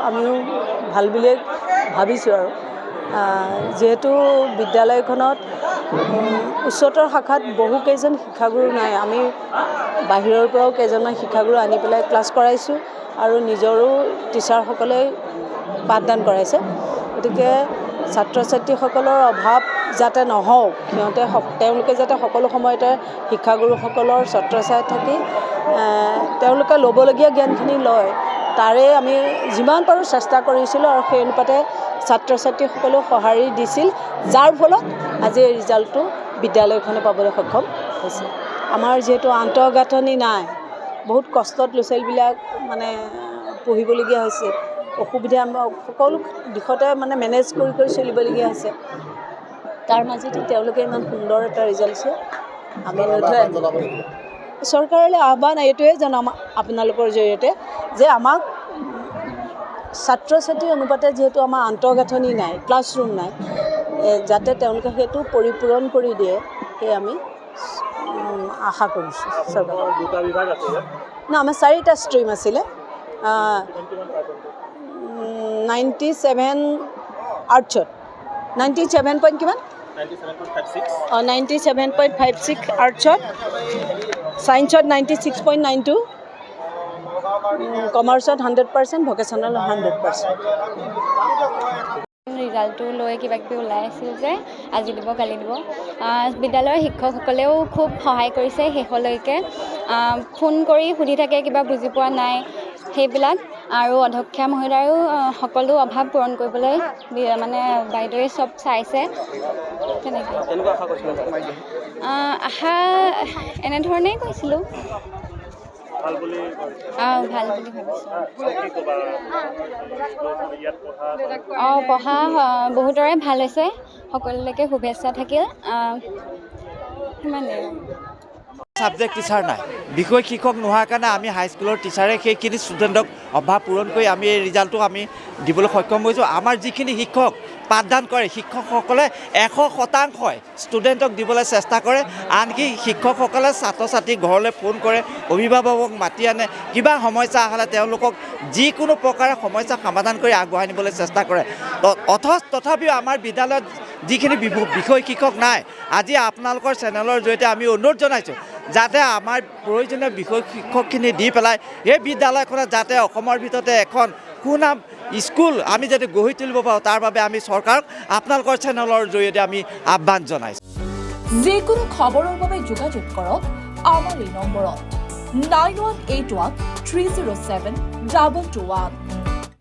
আমিও ভাল বুলিয়ে ভাবিছোঁ আৰু যেহেতু বিদ্যালয়খনত উচ্চতৰ শাখাত বহুকেইজন শিক্ষাগুৰু নাই আমি বাহিৰৰ পৰাও কেইজনমান শিক্ষাগুৰু আনি পেলাই ক্লাছ কৰাইছোঁ আৰু নিজৰো টিচাৰসকলে পাঠদান কৰাইছে গতিকে ছাত্ৰ ছাত্ৰীসকলৰ অভাৱ যাতে নহওক তেওঁলোকে যাতে সকলো সময়তে শিক্ষাগুৰুসকলৰ ছত্ৰছায়াত থাকি তেওঁলোকে ল'বলগীয়া জ্ঞানখিনি লয় তাৰে আমি যিমান পাৰোঁ চেষ্টা কৰিছিলোঁ আৰু সেই অনুপাতে ছাত্ৰ ছাত্ৰীসকলেও সঁহাৰি দিছিল যাৰ ফলত আজি এই ৰিজাল্টটো বিদ্যালয়খনে পাবলৈ সক্ষম হৈছে আমাৰ যিহেতু আন্তঃগাঁথনি নাই বহুত কষ্টত ল'ৰা ছোৱালীবিলাক মানে পঢ়িবলগীয়া হৈছে অসুবিধা সকলো দিশতে মানে মেনেজ কৰি চলিবলগীয়া হৈছে তাৰ মাজতে তেওঁলোকে ইমান সুন্দৰ এটা ৰিজাল্ট দিছে আমি চৰকাৰলৈ আহ্বান এইটোৱে জনাম আপোনালোকৰ জৰিয়তে যে আমাক ছাত্ৰ ছাত্ৰী অনুপাতে যিহেতু আমাৰ আন্তঃগাঁথনি নাই ক্লাছৰুম নাই যাতে তেওঁলোকে সেইটো পৰিপূৰণ কৰি দিয়ে সেই আমি আশা কৰিছোঁ চৰকাৰৰ দুটা বিভাগ আছে না আমাৰ 4টা ষ্ট্ৰীম আছিলে 97 আৰ্টছত 97 পইণ্ট কিমান 97.56 আৰ্টছত ছায়েন্সত 96.92 কমাৰ্চত 100% ভকেশ্যনেল 100%। ৰিজাল্টটো লৈ কিবা কিবি ওলাই আছিল যে আজি দিব কালি দিব বিদ্যালয়ৰ শিক্ষকসকলেও খুব সহায় কৰিছে শেষলৈকে ফোন কৰি সুধি থাকে কিবা বুজি পোৱা নাই সেইবিলাক আৰু অধ্যক্ষা মহোদয়ো সকলো অভাৱ পূৰণ কৰিবলৈ মানে বাইদেৱে চব চাইছে তেনেকৈ আশা এনেধৰণেই কৈছিলোঁ ভাল বুলি ভাবিছোঁ পঢ়া বহুতৰে ভাল হৈছে সকলোলৈকে শুভেচ্ছা থাকিল সিমানেই ছাবজেক্ট টিচাৰ নাই বিষয় শিক্ষক নোহোৱাৰ কাৰণে আমি হাইস্কুলৰ টিচাৰে সেইখিনি ষ্টুডেণ্টক অভাৱ পূৰণ কৰি আমি এই ৰিজাল্টটো আমি দিবলৈ সক্ষম হৈছোঁ আমাৰ যিখিনি শিক্ষক পাঠদান কৰে শিক্ষকসকলে 100% ষ্টুডেণ্টক দিবলৈ চেষ্টা কৰে আনকি শিক্ষকসকলে ছাত্ৰ ছাত্ৰীক ঘৰলৈ ফোন কৰে অভিভাৱকক মাতি আনে কিবা সমস্যা হ'লে তেওঁলোকক যিকোনো প্ৰকাৰে সমস্যা সমাধান কৰি আগবঢ়াই নিবলৈ চেষ্টা কৰে তথাপিও আমাৰ বিদ্যালয়ত যিখিনি বিষয় শিক্ষক নাই আজি আপোনালোকৰ চেনেলৰ জৰিয়তে আমি অনুৰোধ জনাইছোঁ যাতে আমাৰ প্ৰয়োজনীয় বিষয় শিক্ষকখিনি দি পেলাই এই বিদ্যালয়খনত যাতে অসমৰ ভিতৰতে এখন সুনাম স্কুল আমি যাতে গঢ়ি তুলিব পাৰোঁ তাৰ বাবে আমি চৰকাৰক আপোনালোকৰ চেনেলৰ জৰিয়তে আমি আহ্বান জনাইছোঁ যিকোনো খবৰৰ বাবে যোগাযোগ কৰক আমাৰ এই নম্বৰত 9181 307 2221